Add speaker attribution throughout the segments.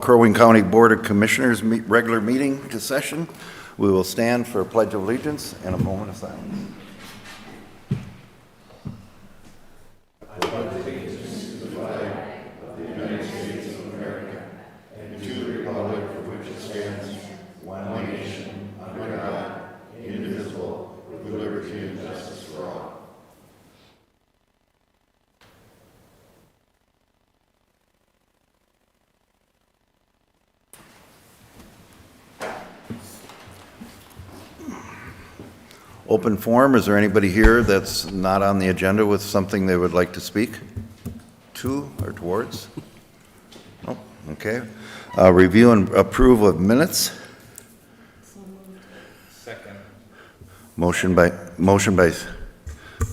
Speaker 1: Crow Wing County Board of Commissioners regular meeting to session. We will stand for a pledge of allegiance and a moment of silence. Open forum, is there anybody here that's not on the agenda with something they would like to speak to or towards? No, okay. Review and approve of minutes.
Speaker 2: Second.
Speaker 1: Motion by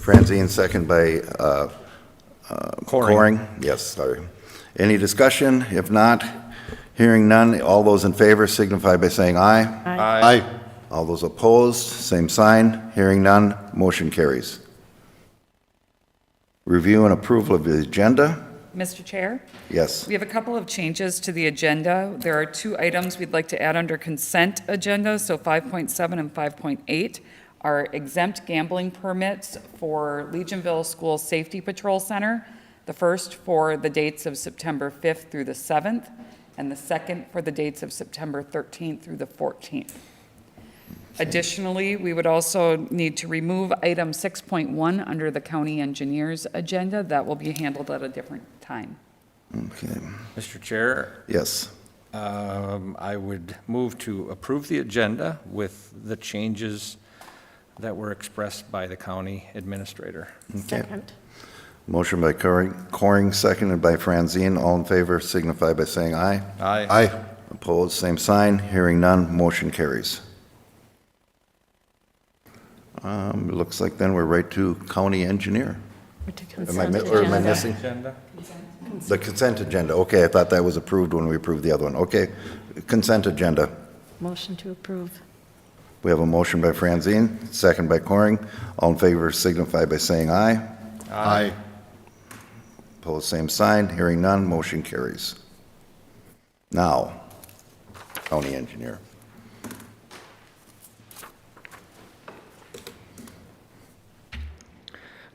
Speaker 1: Francine, second by Coring. Yes, sorry. Any discussion? If not, hearing none, all those in favor signify by saying aye.
Speaker 2: Aye.
Speaker 1: All those opposed, same sign. Hearing none, motion carries. Review and approval of the agenda.
Speaker 3: Mr. Chair,
Speaker 1: Yes.
Speaker 3: we have a couple of changes to the agenda. There are two items we'd like to add under consent agenda, so 5.7 and 5.8 are exempt gambling permits for Legionville School Safety Patrol Center. The first for the dates of September 5th through the 7th, and the second for the dates of September 13th through the 14th. Additionally, we would also need to remove item 6.1 under the county engineer's agenda. That will be handled at a different time.
Speaker 1: Okay.
Speaker 2: Mr. Chair,
Speaker 1: Yes.
Speaker 2: I would move to approve the agenda with the changes that were expressed by the county administrator.
Speaker 1: Okay. Motion by Coring, seconded by Franzine. All in favor signify by saying aye.
Speaker 2: Aye.
Speaker 1: Opposed, same sign. Hearing none, motion carries. It looks like then we're right to county engineer. Am I missing?
Speaker 2: Agenda?
Speaker 1: The consent agenda. Okay, I thought that was approved when we approved the other one. Okay, consent agenda.
Speaker 4: Motion to approve.
Speaker 1: We have a motion by Franzine, second by Coring. All in favor signify by saying aye.
Speaker 2: Aye.
Speaker 1: Opposed, same sign. Hearing none, motion carries. Now, county engineer.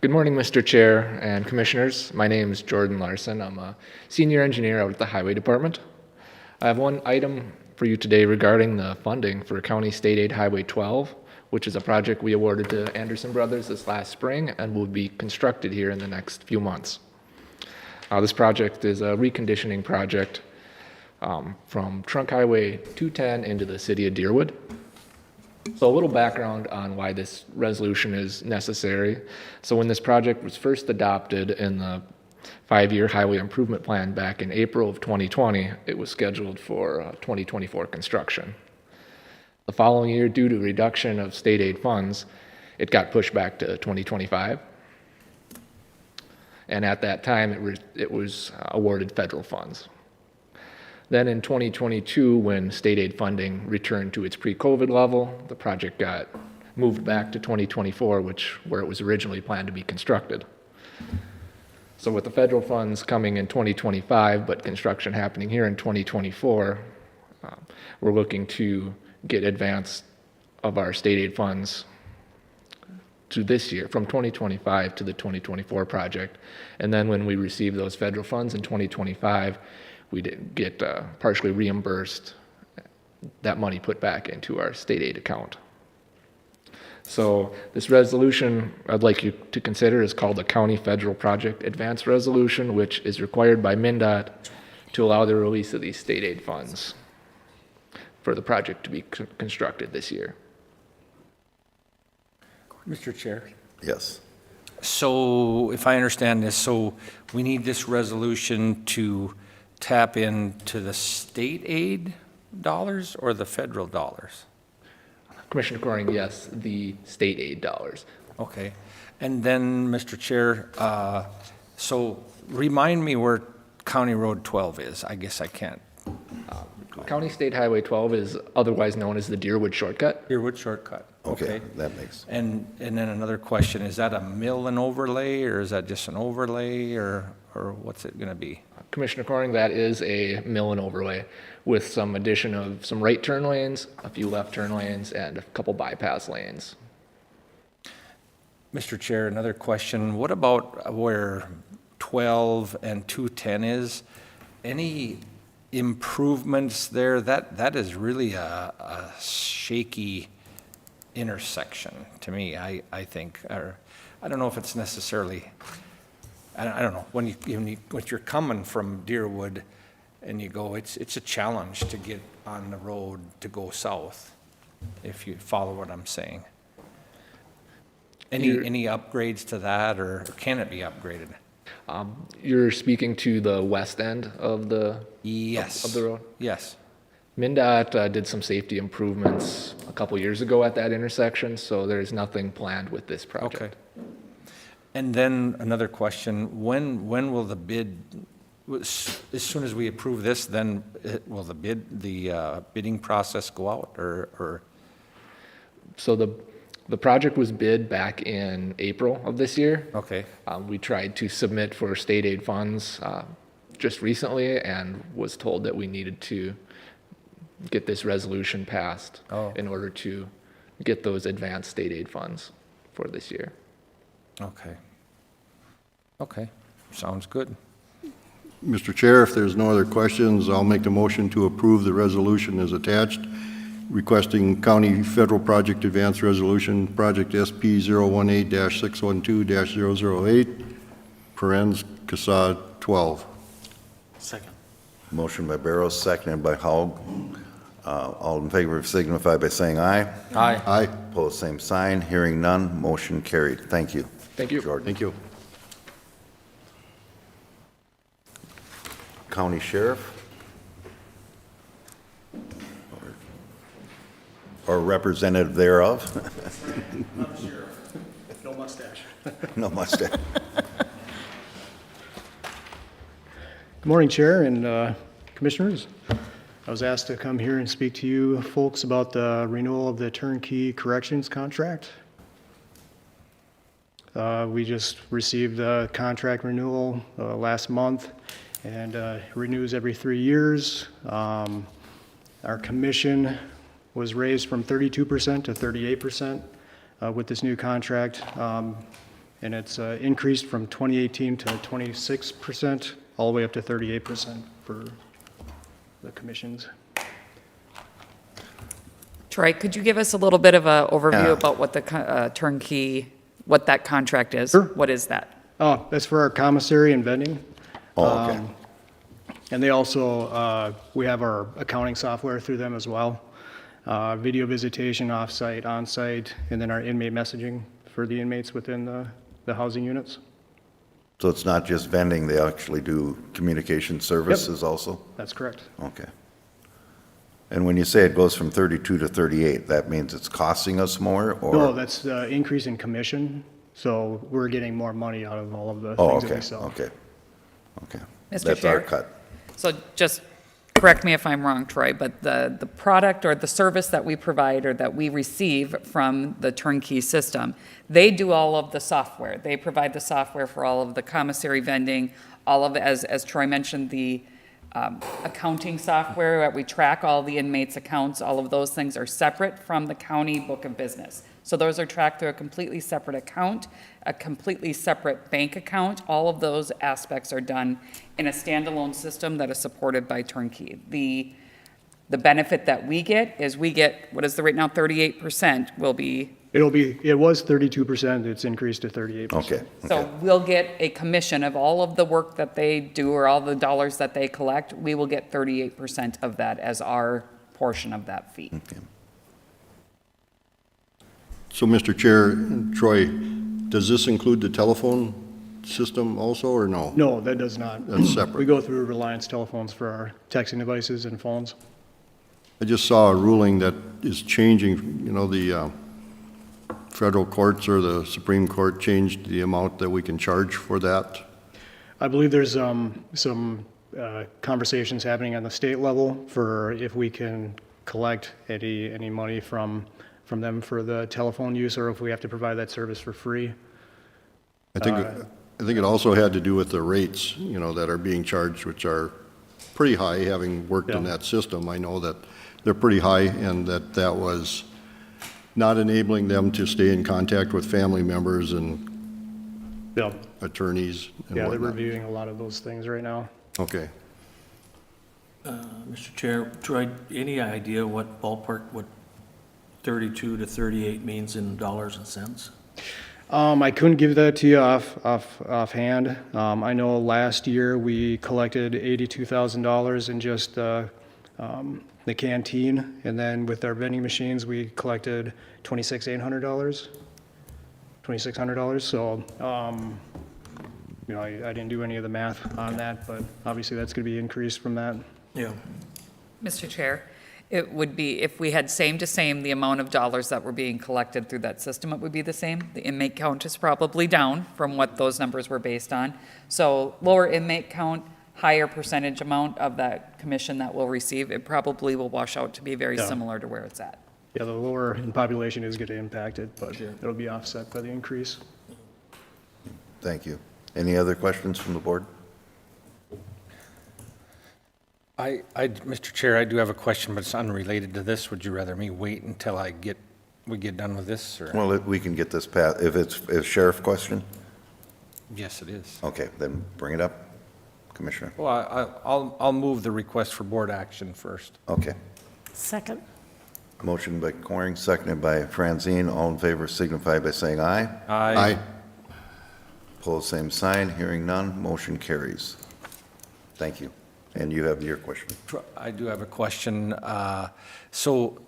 Speaker 5: Good morning, Mr. Chair and Commissioners. My name is Jordan Larson. I'm a senior engineer out at the Highway Department. I have one item for you today regarding the funding for County State Aid Highway 12, which is a project we awarded to Anderson Brothers this last spring and will be constructed here in the next few months. This project is a reconditioning project from Trunk Highway 210 into the city of Deerwood. So a little background on why this resolution is necessary. So when this project was first adopted in the 5-year highway improvement plan back in April of 2020, it was scheduled for 2024 construction. The following year, due to reduction of state aid funds, it got pushed back to 2025. And at that time, it was awarded federal funds. Then in 2022, when state aid funding returned to its pre-COVID level, the project got moved back to 2024, where it was originally planned to be constructed. So with the federal funds coming in 2025, but construction happening here in 2024, we're looking to get advance of our state aid funds to this year, from 2025 to the 2024 project. And then when we receive those federal funds in 2025, we did get partially reimbursed that money put back into our state aid account. So this resolution I'd like you to consider is called the County Federal Project Advance Resolution, which is required by MnDOT to allow the release of these state aid funds for the project to be constructed this year.
Speaker 2: Mr. Chair.
Speaker 1: Yes.
Speaker 2: So if I understand this, so we need this resolution to tap into the state aid dollars or the federal dollars?
Speaker 5: Commissioner Coring, yes, the state aid dollars.
Speaker 2: Okay. And then, Mr. Chair, so remind me where County Road 12 is. I guess I can't.
Speaker 5: County State Highway 12 is otherwise known as the Deerwood Shortcut.
Speaker 2: Deerwood Shortcut.
Speaker 1: Okay, that makes.
Speaker 2: And then another question, is that a mill and overlay, or is that just an overlay, or what's it going to be?
Speaker 5: Commissioner Coring, that is a mill and overlay with some addition of some right turn lanes, a few left turn lanes, and a couple bypass lanes.
Speaker 2: Mr. Chair, another question. What about where 12 and 210 is? Any improvements there? That is really a shaky intersection to me, I think. Or I don't know if it's necessarily, I don't know, when you're coming from Deerwood and you go, it's a challenge to get on the road to go south, if you follow what I'm saying. Any upgrades to that, or can it be upgraded?
Speaker 5: You're speaking to the west end of the
Speaker 2: Yes.
Speaker 5: of the road?
Speaker 2: Yes.
Speaker 5: MnDOT did some safety improvements a couple years ago at that intersection, so there's nothing planned with this project.
Speaker 2: Okay. And then another question, when will the bid, as soon as we approve this, then will the bidding process go out, or?
Speaker 5: So the project was bid back in April of this year.
Speaker 2: Okay,
Speaker 5: We tried to submit for state aid funds just recently and was told that we needed to get this resolution passed
Speaker 2: Oh.
Speaker 5: in order to get those advanced state aid funds for this year.
Speaker 2: okay. Okay, sounds good.
Speaker 6: Mr. Chair, if there's no other questions, I'll make the motion to approve the resolution as attached, requesting County Federal Project Advance Resolution, Project SP 018-612-008, parens CASA 12.
Speaker 7: Second.
Speaker 1: Motion by Barrows, seconded by Haug. All in favor signify by saying aye.
Speaker 2: Aye.
Speaker 6: Aye.
Speaker 1: Opposed, same sign. Hearing none, motion carried. Thank you.
Speaker 5: Thank you.
Speaker 1: Jordan.
Speaker 6: Thank you.
Speaker 1: County Sheriff? Or representative thereof?
Speaker 7: I'm sheriff. No mustache.
Speaker 1: No mustache.
Speaker 8: Good morning, Chair and Commissioners. I was asked to come here and speak to you folks about the renewal of the turnkey corrections contract. We just received the contract renewal last month, and renews every 3 years. Our commission was raised from 32% to 38% with this new contract, and it's increased from 2018 to 26%, all the way up to 38% for the commissions.
Speaker 3: Troy, could you give us a little bit of an overview
Speaker 1: Yeah.
Speaker 3: about what the turnkey, what that contract is?
Speaker 8: Sure.
Speaker 3: What is that?
Speaker 8: Oh, that's for our commissary and vending.
Speaker 1: Oh, okay.
Speaker 8: And they also, we have our accounting software through them as well. Video visitation, off-site, on-site, and then our inmate messaging for the inmates within the housing units.
Speaker 1: So it's not just vending, they actually do communication services also?
Speaker 8: That's correct.
Speaker 1: Okay. And when you say it goes from 32 to 38, that means it's costing us more, or?
Speaker 8: No, that's the increase in commission, so we're getting more money out of all of the
Speaker 1: Oh,
Speaker 8: things that
Speaker 1: okay,
Speaker 8: we sell.
Speaker 1: okay. Okay.
Speaker 3: Mr.
Speaker 1: That's our
Speaker 3: Chair?
Speaker 1: cut.
Speaker 3: So just correct me if I'm wrong, Troy, but the product or the service that we provide or that we receive from the turnkey system, they do all of the software. They provide the software for all of the commissary vending, all of, as Troy mentioned, the accounting software, that we track all the inmates' accounts, all of those things are separate from the county book of business. So those are tracked through a completely separate account, a completely separate bank account. All of those aspects are done in a standalone system that is supported by turnkey. The benefit that we get is we get, what is the rate now, 38% will be,
Speaker 8: It was 32%, it's increased to 38%.
Speaker 1: Okay.
Speaker 3: so we'll get a commission of all of the work that they do or all the dollars that they collect. We will get 38% of that as our portion of that fee.
Speaker 6: So, Mr. Chair, Troy, does this include the telephone system also, or no?
Speaker 8: No, that does not.
Speaker 6: That's separate.
Speaker 8: We go through Reliance telephones for our texting devices and phones.
Speaker 6: I just saw a ruling that is changing, the federal courts or the Supreme Court changed the amount that we can charge for that.
Speaker 8: I believe there's some conversations happening on the state level for if we can collect any money from them for the telephone use, or if we have to provide that service for free.
Speaker 6: I think, I think it also had to do with the rates, that are being charged, which are pretty high. Having worked in
Speaker 8: Yeah.
Speaker 6: that system, I know that they're pretty high, and that was not enabling them to stay in contact with family members and
Speaker 8: Yeah,
Speaker 6: attorneys and
Speaker 8: yeah, they're
Speaker 6: whatnot.
Speaker 8: reviewing a lot of those things right now.
Speaker 6: Okay.
Speaker 7: Mr. Chair, Troy, any idea what ballpark, what 32 to 38 means in dollars and cents?
Speaker 8: I couldn't give that to you offhand. I know last year we collected $82,000 in just the canteen, and then with our vending machines, we collected $26,800. So, I didn't do any of the math on that, but obviously that's going to be increased from that.
Speaker 7: Yeah.
Speaker 3: Mr. Chair, it would be, if we had same to same, the amount of dollars that were being collected through that system, it would be the same. The inmate count is probably down from what those numbers were based on. So lower inmate count, higher percentage amount of that commission that we'll receive, it probably will wash out to be very
Speaker 8: Yeah.
Speaker 3: similar to where it's at.
Speaker 8: Yeah, the lower in population is going to impact it, but it'll be offset by the increase.
Speaker 1: Thank you. Any other questions from the board?
Speaker 2: Mr. Chair, I do have a question, but it's unrelated to this. Would you rather me wait until we get done with this, or?
Speaker 1: Well, we can get this passed, if it's a sheriff question?
Speaker 2: Yes, it is.
Speaker 1: Okay, then bring it up, Commissioner.
Speaker 2: Well, I'll move the request for board action first.
Speaker 1: Okay.
Speaker 4: Second.
Speaker 1: Motion by Coring, seconded by Franzine. All in favor signify by saying aye.
Speaker 6: Aye.
Speaker 1: Opposed, same sign. Hearing none, motion carries. Thank you. And you have your question.
Speaker 2: I do have a question. So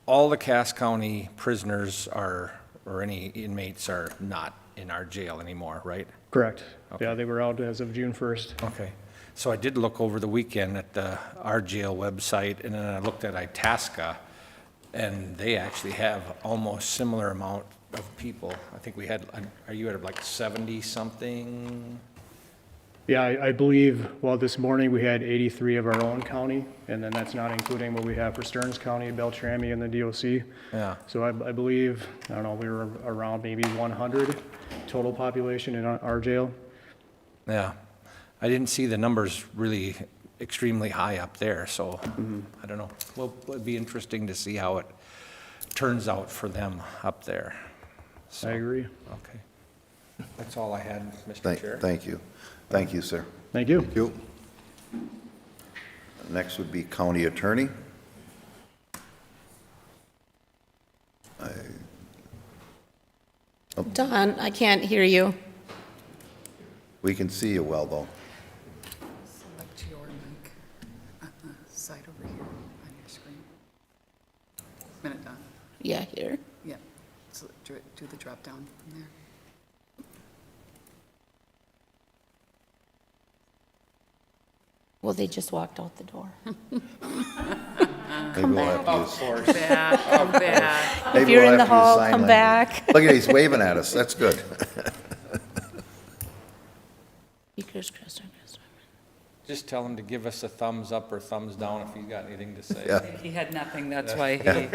Speaker 2: all the Cass County prisoners or any inmates are not in our jail anymore, right?
Speaker 8: Correct.
Speaker 2: Okay.
Speaker 8: Yeah, they were out as of June 1st.
Speaker 2: Okay. So I did look over the weekend at our jail website, and then I looked at Itasca, and they actually have almost similar amount of people. I think we had, are you at like 70-something?
Speaker 8: Yeah, I believe, well, this morning we had 83 of our own county, and then that's not including what we have for Stearns County, Beltrami, and the DOC.
Speaker 2: Yeah.
Speaker 8: So I believe, I don't know, we were around maybe 100 total population in our jail.
Speaker 2: Yeah. I didn't see the numbers really extremely high up there, so I don't know. Well, it'd be interesting to see how it turns out for them up there. So,
Speaker 8: I agree.
Speaker 2: Okay. That's all I had, Mr. Chair.
Speaker 1: Thank you. Thank you, sir.
Speaker 8: Thank you.
Speaker 6: Thank you.
Speaker 1: Next would be County Attorney.
Speaker 9: Don, I can't hear you.
Speaker 1: We can see you well, though.
Speaker 3: Select your mic, side over here on your screen. Minute done.
Speaker 9: Yeah, here.
Speaker 3: Yeah, so do the drop down from there.
Speaker 9: Well, they just walked out the door.
Speaker 1: Maybe we'll have to use.
Speaker 3: Back.
Speaker 1: Maybe
Speaker 9: If you're
Speaker 1: we'll
Speaker 9: in the
Speaker 1: have to use
Speaker 9: hall,
Speaker 1: sign
Speaker 9: come
Speaker 1: language.
Speaker 9: back.
Speaker 1: Look at, he's waving at us. That's good.
Speaker 9: Speakers crossed on this one.
Speaker 2: Just tell him to give us a thumbs up or thumbs down if he's got anything to say.
Speaker 1: Yeah.
Speaker 3: He had nothing, that's why he,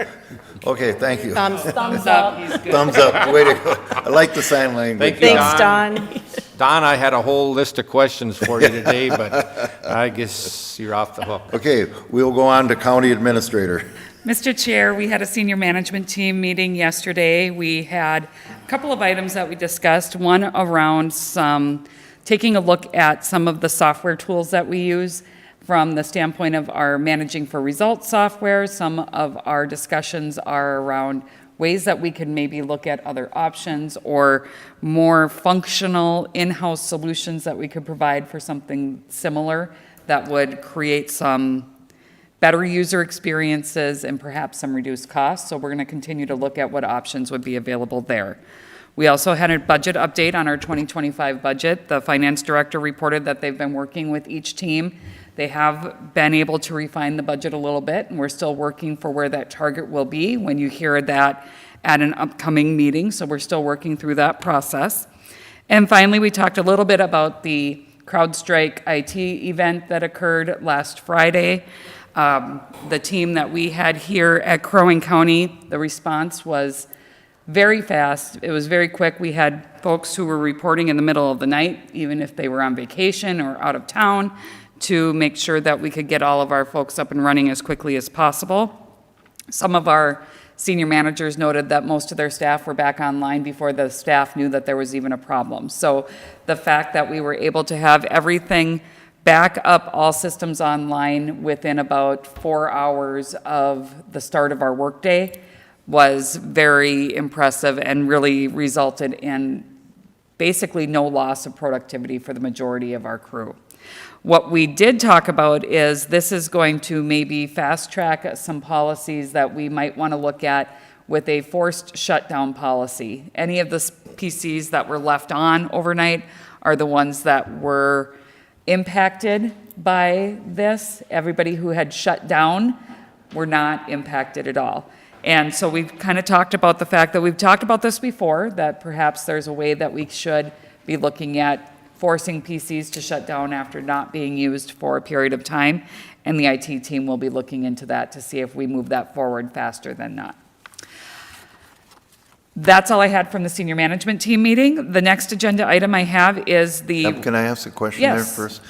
Speaker 1: Okay, thank you.
Speaker 9: Thumbs
Speaker 3: thumbs
Speaker 9: up.
Speaker 3: up, he's good.
Speaker 1: Thumbs up. Way to go. I like the sign language.
Speaker 2: Thank you,
Speaker 4: Thanks, Don.
Speaker 2: Don, I had a whole list of questions for you today, but I guess you're off the hook.
Speaker 1: Okay, we'll go on to County Administrator.
Speaker 3: Mr. Chair, we had a senior management team meeting yesterday. We had a couple of items that we discussed, one around taking a look at some of the software tools that we use from the standpoint of our managing for results software. Some of our discussions are around ways that we could maybe look at other options or more functional in-house solutions that we could provide for something similar that would create some better user experiences and perhaps some reduced costs. So we're going to continue to look at what options would be available there. We also had a budget update on our 2025 budget. The finance director reported that they've been working with each team. They have been able to refine the budget a little bit, and we're still working for where that target will be when you hear that at an upcoming meeting. So we're still working through that process. And finally, we talked a little bit about the CrowdStrike IT event that occurred last Friday. The team that we had here at Crow Wing County, the response was very fast. It was very quick. We had folks who were reporting in the middle of the night, even if they were on vacation or out of town, to make sure that we could get all of our folks up and running as quickly as possible. Some of our senior managers noted that most of their staff were back online before the staff knew that there was even a problem. So the fact that we were able to have everything back up, all systems online within about 4 hours of the start of our workday was very impressive and really resulted in basically no loss of productivity for the majority of our crew. What we did talk about is this is going to maybe fast track some policies that we might want to look at with a forced shutdown policy. Any of the PCs that were left on overnight are the ones that were impacted by this. Everybody who had shut down were not impacted at all. And so we've kind of talked about the fact that we've talked about this before, that perhaps there's a way that we should be looking at forcing PCs to shut down after not being used for a period of time. And the IT team will be looking into that to see if we move that forward faster than not. That's all I had from the senior management team meeting. The next agenda item I have is the,
Speaker 1: Can I ask a question there
Speaker 3: Yes.
Speaker 1: first?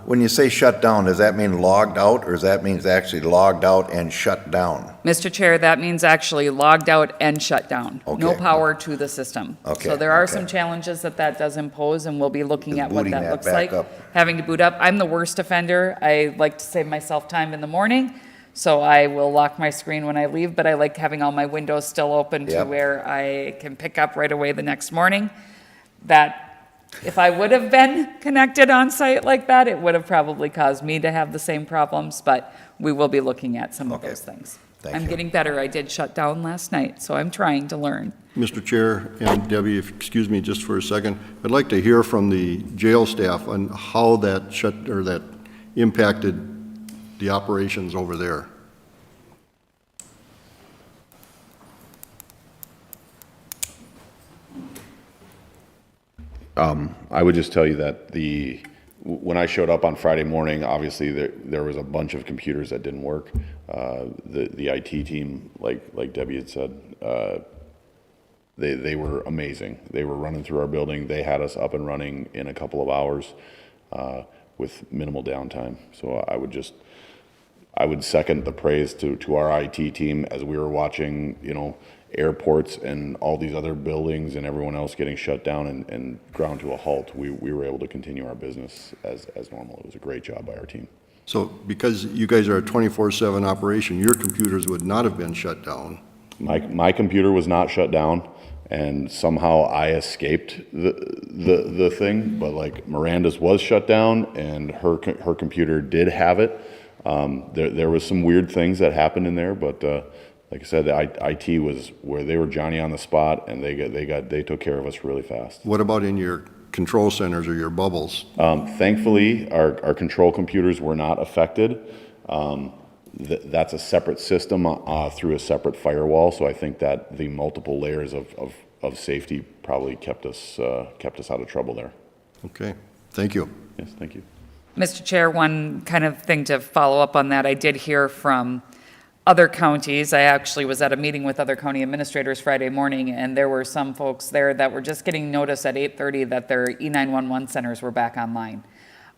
Speaker 1: When you say shut down, does that mean logged out, or does that mean it's actually logged out and shut down?
Speaker 3: Mr. Chair, that means actually logged out and shut down. No
Speaker 1: Okay.
Speaker 3: power to the system.
Speaker 1: Okay,
Speaker 3: So there are
Speaker 1: okay.
Speaker 3: some challenges that that does impose, and we'll be looking
Speaker 1: Is
Speaker 3: at what
Speaker 1: booting
Speaker 3: that
Speaker 1: that
Speaker 3: looks
Speaker 1: back
Speaker 3: like.
Speaker 1: up.
Speaker 3: Having to boot up. I'm the worst offender. I like to save myself time in the morning, so I will lock my screen when I leave, but I like having all my windows still open to
Speaker 1: Yep.
Speaker 3: where I can pick up right away the next morning. That, if I would have been connected on site like that, it would have probably caused me to have the same problems, but we will be looking at some of
Speaker 1: Okay.
Speaker 3: those things.
Speaker 1: Thank
Speaker 3: I'm
Speaker 1: you.
Speaker 3: getting better. I did shut down last night, so I'm trying to learn.
Speaker 6: Mr. Chair and Debbie, if, excuse me just for a second, I'd like to hear from the jail staff on how that that impacted the operations over there.
Speaker 10: I would just tell you that when I showed up on Friday morning, obviously there was a bunch of computers that didn't work. The IT team, like Debbie had said, they were amazing. They were running through our building. They had us up and running in a couple of hours with minimal downtime. So I would second the praise to our IT team as we were watching, airports and all these other buildings and everyone else getting shut down and ground to a halt. We were able to continue our business as normal. It was a great job by our team.
Speaker 6: So because you guys are a 24/7 operation, your computers would not have been shut down.
Speaker 10: My computer was not shut down, and somehow I escaped the thing. But like Miranda's was shut down, and her computer did have it. There was some weird things that happened in there, but like I said, the IT was where they were Johnny on the spot, and they took care of us really fast.
Speaker 6: What about in your control centers or your bubbles?
Speaker 10: Thankfully, our control computers were not affected. That's a separate system through a separate firewall, so I think that the multiple layers of safety probably kept us out of trouble there.
Speaker 6: Okay, thank you.
Speaker 10: Yes, thank you.
Speaker 3: Mr. Chair, one kind of thing to follow up on that, I did hear from other counties. I actually was at a meeting with other county administrators Friday morning, and there were some folks there that were just getting notice at 8:30 that their E911 centers were back online.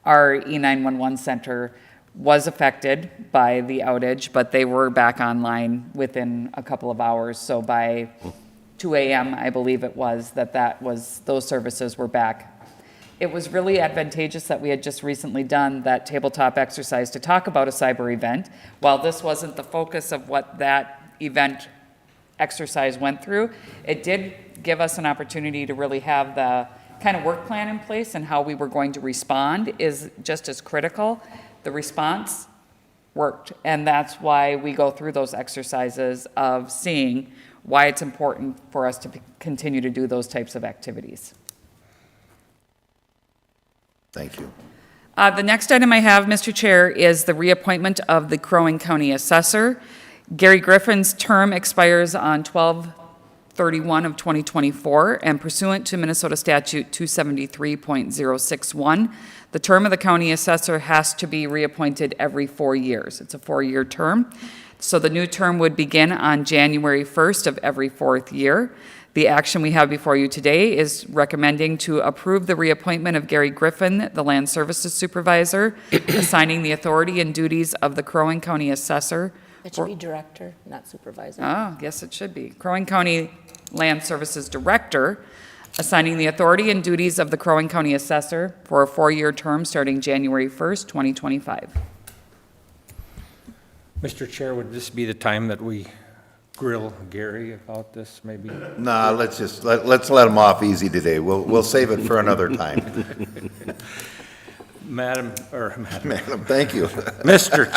Speaker 3: Our E911 center was affected by the outage, but they were back online within a couple of hours. So by 2 a.m., I believe it was, those services were back. It was really advantageous that we had just recently done that tabletop exercise to talk about a cyber event. While this wasn't the focus of what that event exercise went through, it did give us an opportunity to really have the kind of work plan in place, and how we were going to respond is just as critical. The response worked, and that's why we go through those exercises of seeing why it's important for us to continue to do those types of activities.
Speaker 1: Thank you.
Speaker 3: The next item I have, Mr. Chair, is the reappointment of the Crow Wing County Assessor. Gary Griffin's term expires on 31 of 2024, and pursuant to Minnesota Statute 273.061, the term of the county assessor has to be reappointed every 4 years. It's a 4-year term. So the new term would begin on January 1st of every 4th year. The action we have before you today is recommending to approve the reappointment of Gary Griffin, the Land Services Supervisor, assigning the authority and duties of the Crow Wing County Assessor.
Speaker 9: That should be director, not supervisor.
Speaker 3: Ah, yes, it should be. Crow Wing County Land Services Director, assigning the authority and duties of the Crow Wing County Assessor for a 4-year term starting January 1st, 2025.
Speaker 2: Mr. Chair, would this be the time that we grill Gary about this, maybe?
Speaker 1: Nah, let's let him off easy today. We'll save it for another time.
Speaker 2: Madam,
Speaker 1: Madam, thank you.
Speaker 2: Mr.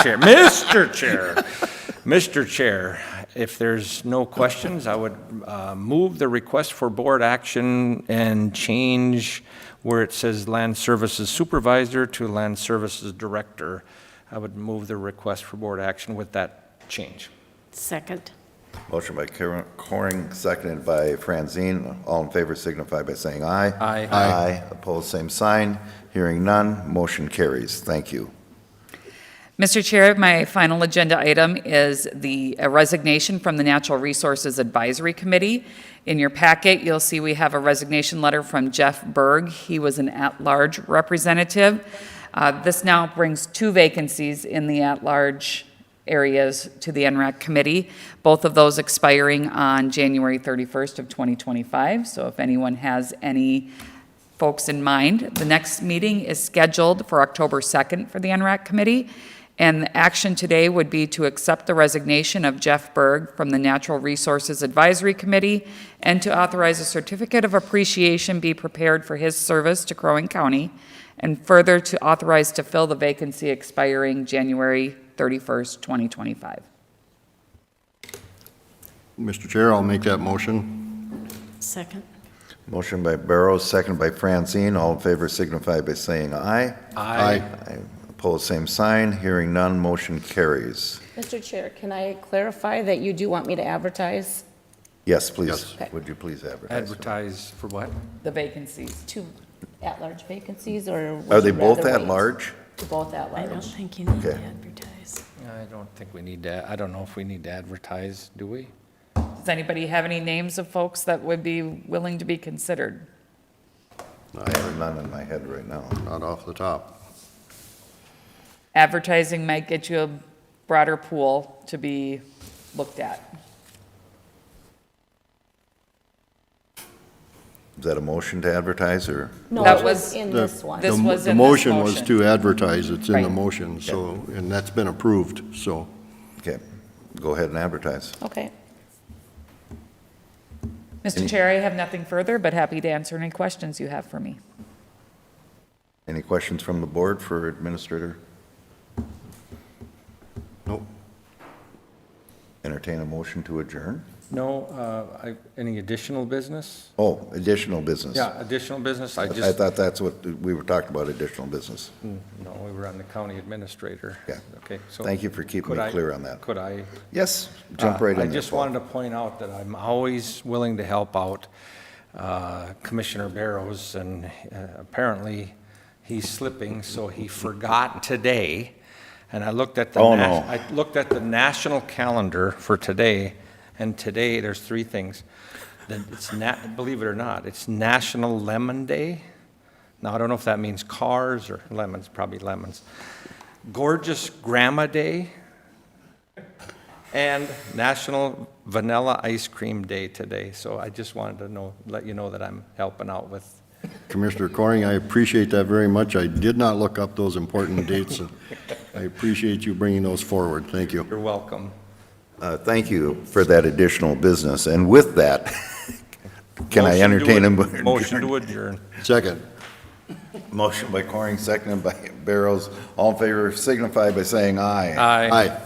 Speaker 2: Chair, if there's no questions, I would move the request for board action and change where it says Land Services Supervisor to Land Services Director. I would move the request for board action with that change.
Speaker 4: Second.
Speaker 1: Motion by Coring, seconded by Franzine. All in favor signify by saying aye.
Speaker 2: Aye.
Speaker 1: Aye. Opposed, same sign. Hearing none, motion carries. Thank you.
Speaker 3: Mr. Chair, my final agenda item is the resignation from the Natural Resources Advisory Committee. In your packet, you'll see we have a resignation letter from Jeff Berg. He was an at-large representative. This now brings 2 vacancies in the at-large areas to the NRAC committee, both of those expiring on January 31st of 2025. So if anyone has any folks in mind, the next meeting is scheduled for October 2nd for the NRAC committee. And the action today would be to accept the resignation of Jeff Berg from the Natural Resources Advisory Committee and to authorize a certificate of appreciation be prepared for his service to Crow Wing County, and further to authorize to fill the vacancy expiring January 31st, 2025.
Speaker 6: Mr. Chair, I'll make that motion.
Speaker 4: Second.
Speaker 1: Motion by Barrows, seconded by Francine. All in favor signify by saying aye.
Speaker 6: Aye.
Speaker 1: Aye. Opposed, same sign. Hearing none, motion carries.
Speaker 9: Mr. Chair, can I clarify that you do want me to advertise
Speaker 1: Yes, please.
Speaker 6: Yes.
Speaker 9: Okay.
Speaker 1: Would you please advertise?
Speaker 2: Advertise for what?
Speaker 3: The vacancies.
Speaker 9: 2 at-large vacancies, or? would
Speaker 1: Are they
Speaker 9: you
Speaker 1: both
Speaker 9: rather
Speaker 1: at
Speaker 9: wait?
Speaker 1: large?
Speaker 9: Both
Speaker 4: I don't
Speaker 9: at-large.
Speaker 4: think you need to
Speaker 1: Okay.
Speaker 4: advertise.
Speaker 2: I don't think we need to, I don't know if we need to advertise, do we?
Speaker 3: Does anybody have any names of folks that would be willing to be considered?
Speaker 1: I have none in my head right now.
Speaker 6: Not off the top.
Speaker 3: Advertising might get you a broader pool to be looked at.
Speaker 1: Is that a motion to advertise, or?
Speaker 9: No,
Speaker 3: That
Speaker 9: it
Speaker 3: was-
Speaker 9: was in this one.
Speaker 3: This
Speaker 6: The-
Speaker 3: was
Speaker 6: the
Speaker 3: in this
Speaker 6: motion was
Speaker 3: motion.
Speaker 6: to advertise, it's in the
Speaker 3: Right.
Speaker 6: motion, so, and that's been approved, so.
Speaker 1: Okay, go ahead and advertise.
Speaker 9: Okay.
Speaker 3: Mr. Chair, I have nothing further, but happy to answer any questions you have for me.
Speaker 1: Any questions from the board for Administrator?
Speaker 6: Nope.
Speaker 1: Entertain a motion to adjourn?
Speaker 2: No, any additional business?
Speaker 1: Oh, additional business.
Speaker 2: Yeah, additional business, I
Speaker 1: I
Speaker 2: just,
Speaker 1: thought that's what, we were talking about, additional business.
Speaker 2: no, we were on the county administrator.
Speaker 1: Yeah.
Speaker 2: Okay, so.
Speaker 1: Thank you for keeping
Speaker 2: could
Speaker 1: me
Speaker 2: I-
Speaker 1: clear on that.
Speaker 2: Could I?
Speaker 1: Yes, jump right in
Speaker 2: I
Speaker 1: there,
Speaker 2: just
Speaker 1: Paul.
Speaker 2: wanted to point out that I'm always willing to help out Commissioner Barrows, and apparently he's slipping, so he forgot today. And I looked at the.
Speaker 1: Oh, no.
Speaker 2: I looked at the national calendar for today, and today there's 3 things. It's believe it or not, it's National Lemon Day. Now, I don't know if that means cars or lemons, probably lemons. Gorgeous Grandma Day, and National Vanilla Ice Cream Day today. So I just wanted to let you know that I'm helping out with.
Speaker 6: Commissioner Coring, I appreciate that very much. I did not look up those important dates, and I appreciate you bringing those forward. Thank you.
Speaker 2: You're welcome.
Speaker 1: Thank you for that additional business. And with that, can I
Speaker 2: Motion to
Speaker 1: entertain a
Speaker 2: Motion to adjourn.
Speaker 6: Second.
Speaker 1: Motion by Coring, seconded by Barrows. All in favor signify by saying aye.
Speaker 2: Aye.
Speaker 6: Aye.